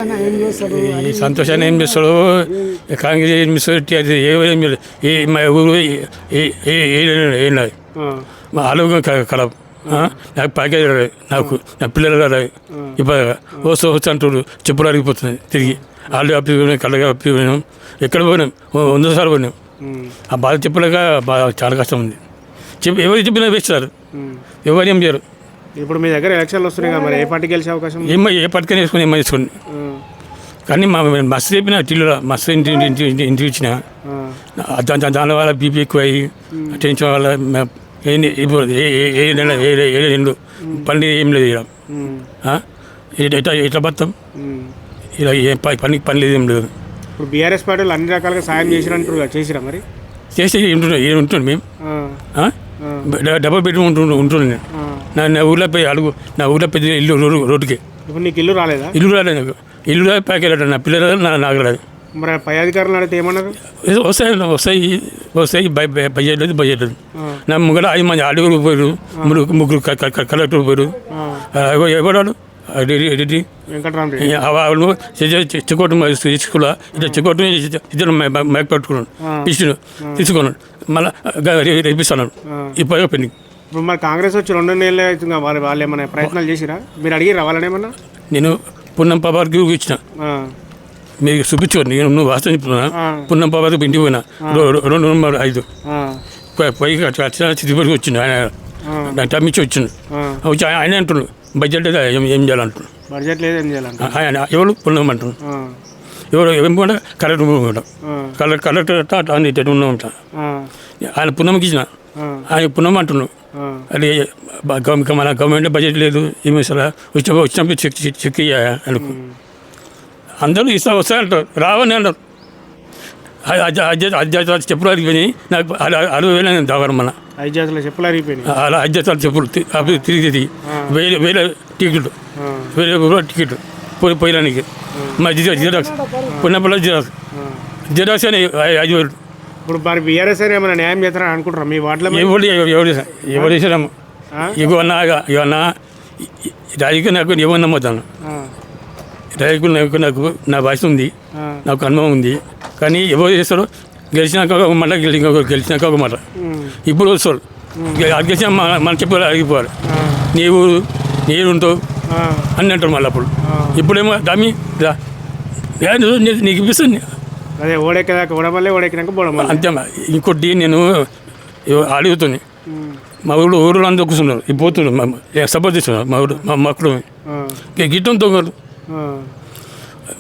ఈ సంతోషాన్ని ఏం చేస్తాడు, కాంగ్రెస్ ఏం చేస్తాడు, ఏ మా ఊరు ఏనాది మా ఆరోగ్యం కలప నాకు ప్యాకేజ్ నాకు నా పిల్లలు రాదు. ఇప్పుడు వస్తూ అంటాడు, చెప్పులు అరిగిపోతుంది తిరిగి ఆళ్ళు అప్పి కళ్ళగా అప్పి పోయినాం, ఎక్కడ పోయినాం 100 సార్లు పోయినాం. ఆ బాధ చెప్పలేక చాలా కష్టం ఉంది. ఎవరు చెప్పినా వేస్తారు, ఎవరు ఏం చేయరు. ఇప్పుడు మీ దగ్గర ఎలక్షన్లు వస్తున్నాయి కదా, మరి ఏ పార్టీ గెలిచే అవకాశం? ఏ పార్టీకైనా వేసుకొని ఏమో వేసుకోండి. కానీ మా మస్తు చెప్పిన టీలో మస్తు ఇంటికి ఇచ్చిన దాని వల్ల బీపీ ఎక్కువ అయ్యి టెన్షన్ వల్ల ఇప్పుడు ఏ రెండు పని ఏం లేదు ఇక్కడ ఎట్లా బతాం, ఇలా ఏ పని లేదు ఏం లేదు. ఇప్పుడు బీఆర్ఎస్ పార్టీలు అన్ని రకాలుగా సాయం చేసినట్టు చేసిరా? మరి చేసి ఉంటుంది మేము డబుల్ బెడ్రూమ్ ఉంటుండే నేను. నా ఊళ్ళో పోయి అడుగు, నా ఊళ్ళో పెద్ద ఇల్లు రోడ్డుకి. ఇప్పుడు నీకు ఇల్లు రాలేదా? ఇల్లు రాలేదు నాకు, ఇల్లు రాదు ప్యాకేజ్ నా పిల్లలు నాకు రాదు. మరి పై అధికారులు అడిగితే ఏమన్నారు? వస్తాయి బడ్జెట్ లేదు. నా ముగ్గురు 5 మంది అడుగురు పోయారు, ముగ్గురు కలెక్టర్ పోయారు. ఎవడాడు వాళ్ళు చెక్కోవటం స్కూల్ ఇట్లా చెక్కోవటం ఇద్దరు మైక్ పెట్టుకున్నాడు, ఇచ్చిన తీసుకున్నాడు, మళ్ళీ రేపిస్తున్నాడు. ఇప్పుడు పెండింగ్. ఇప్పుడు మరి కాంగ్రెస్ వచ్చి 2 నెలలు అవుతుంది, వాళ్ళు ఏమైనా ప్రయత్నాలు చేసిరా? మీరు అడిగి రావాలని ఏమన్నా? నేను పున్నం పాపాకి ఇచ్చిన, మీరు చూపించుకోండి, నేను నువ్వు వాస్తవం చెప్తున్నా. పున్నం పాపాకి ఇంటికి పోయినా 2 పోయి తిరుపతికి వచ్చిండు ఆయన, తమ్మించి వచ్చిండు. వచ్చి ఆయన అంటున్నాడు బడ్జెట్ ఏం చేయాలంటున్నాడు. బడ్జెట్ లేదు ఏం చేయాలంట ఆయన ఎవరు పున్నం అంటున్నాడు, ఎవరు ఏం కూడా కలెక్టర్ అట్లా ఉన్నాం ఉంటా. ఆయన పున్నమికి ఇచ్చిన, ఆయన పున్నం అంటున్నాడు. అది మన గవర్నమెంట్ బడ్జెట్ లేదు ఏమి అసలు వచ్చినప్పుడు చెక్ అనుకో. అందరూ వస్తాయంటారు, రావని అంటారు. అధ్యాతాలు చెప్పులు అరిగిపోయినాయి నాకు, 60,000 నేను దావరం మన చెప్పులు అరిగిపోయినాయి. అలా అధ్యాతాలు చెప్పులు తిరిగి వేరే టికెట్, వేరే టికెట్ పోయడానికి మా జిరాక్స్ పున్నపల్లి జిరాక్స్ అని 5,000. ఇప్పుడు మరి బీఆర్ఎస్ అని ఏమైనా న్యాయం చేస్తారని అనుకుంటారా మీ వార్డులో? ఎవరు చేసాము ఇవన్నా రాజకీయ నాకు ఏమన్నా నమ్మతాను. రాజకీయ నాకు నా భాష ఉంది, నాకు అనుభవం ఉంది. కానీ ఎవరు చేస్తారో గెలిచినాక ఒక మాట, గెలిచినాక ఒక మాట. ఇప్పుడు వస్తారు గెలిచిన మన చెప్పాలి అడిగిపోవాలి, నీవు ఉంటావు అని అంటారు మళ్ళీ. అప్పుడు ఇప్పుడేమో దామి నీకు ఇప్పిస్తుంది అదే ఓడెక్కేదాకా ఓడమల్లే, ఓడెక్కినాక పోవడం అంతే. ఇంకోటి నేను అడుగుతుంది, మా ఊళ్ళో అందరూ కూర్చున్నారు, ఇప్పుడు పోతున్నారు సపోర్ట్ చేస్తున్నారు మా ఊరు మా మక్కడు గిట్టం తొంగరు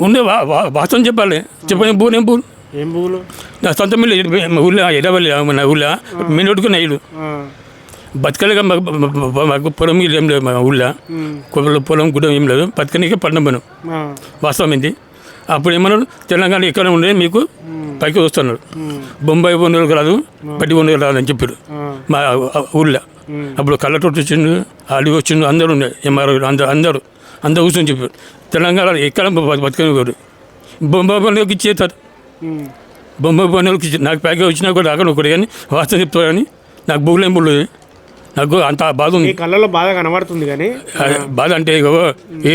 ఉండే వాస్తవం చెప్పాలి. చెప్పని పూలు ఏం పువ్వులు నా సొంత మిల్లు ఊళ్ళో ఎడవల్లి నా ఊళ్ళో మిన్నొట్టుకున్న ఇల్లు బతకలేక మాకు పొలం ఏం లేదు మా ఊళ్ళో, పొలం గుడ్డం ఏం లేదు, బతకనికే పట్టణం పోయినాం. వాస్తవం ఏంటి? అప్పుడు ఏమన్నారు, తెలంగాణ ఎక్కడ ఉండేది మీకు పైకి వస్తున్నారు, బొంబాయి బొందలు రాదు, పట్టి బొందలు రాదు అని చెప్పారు మా ఊళ్ళో. అప్పుడు కలెక్టర్ వచ్చిండు, అడిగి వచ్చిండు, అందరూ ఉండే ఎంఆర్ఓ అందరూ కూర్చొని చెప్పారు తెలంగాణ ఎక్కడ బతకని పోరు. బొంబాయి బొందలకి ఇచ్చేస్తారు, బొంబాయి బొందలకి ఇచ్చి నాకు ప్యాకేజ్ వచ్చినా కూడా అక్కడ ఒకటి. కానీ వాస్తవం చెప్తారు, కానీ నాకు బుగ్గులు ఏం పుల్లదు, నాకు అంత బాధ ఉంది. కళ్ళలో బాధ కనబడుతుంది, కానీ బాధ అంటే ఏ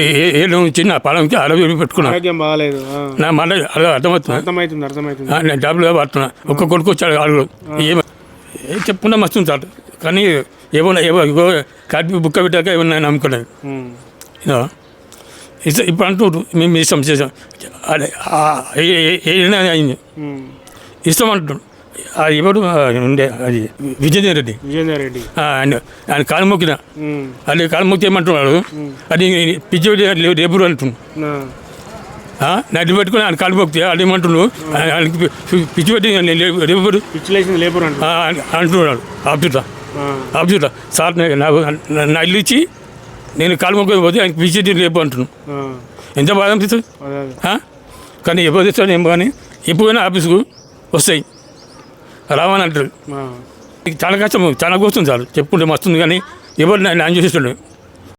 చిన్న పొలంకి 60,000 పెట్టుకున్నాను, బాగాలేదు. నా మాట అర్థమవుతుంది. నేను డబ్బులు పడుతున్నా, ఒక్క కొడుకు వచ్చాడు వాళ్ళు ఏం చెప్పుకున్నా మస్తుంది సార్. కానీ ఏమో కాపీ బుక్క పెట్టాక ఏమన్నా నమ్ముకోలేదు. ఇప్పుడు అంటూ మేము ఇష్టం చేసాం, అదే ఏదైనా అయింది ఇష్టం అంటున్నాడు. అది ఎవరు ఉండే, అది విజయ్ రెడ్డి ఆయన కాలు మొక్కిన, అది కాలు మొక్కి ఏమంటున్నాడు, అది పిచ్చి లేబురు అంటున్నాడు. నడ్డి పెట్టుకుని ఆయన కాలు మొక్కితే అది ఏమంటున్నాడు, ఆయనకి పిచ్చి పెట్టి లేబురు అంటున్నాడు. ఆపుచుట సార్ నా ఇల్లు ఇచ్చి నేను కాలు మొక్క పోతే ఆయనకి పిచ్చి లేపు అంటున్నాను. ఎంత బాధ అనిపిస్తుంది. కానీ ఎప్పుడు తెస్తాను ఏమో, కానీ ఎప్పుడైనా ఆఫీసుకు వస్తాయి రావని అంటారు. చాలా కష్టం, చాలా కూర్చుంది సార్, చెప్పుకుంటే మస్తుంది. కానీ ఎవరు నేను చేసేస్తాడు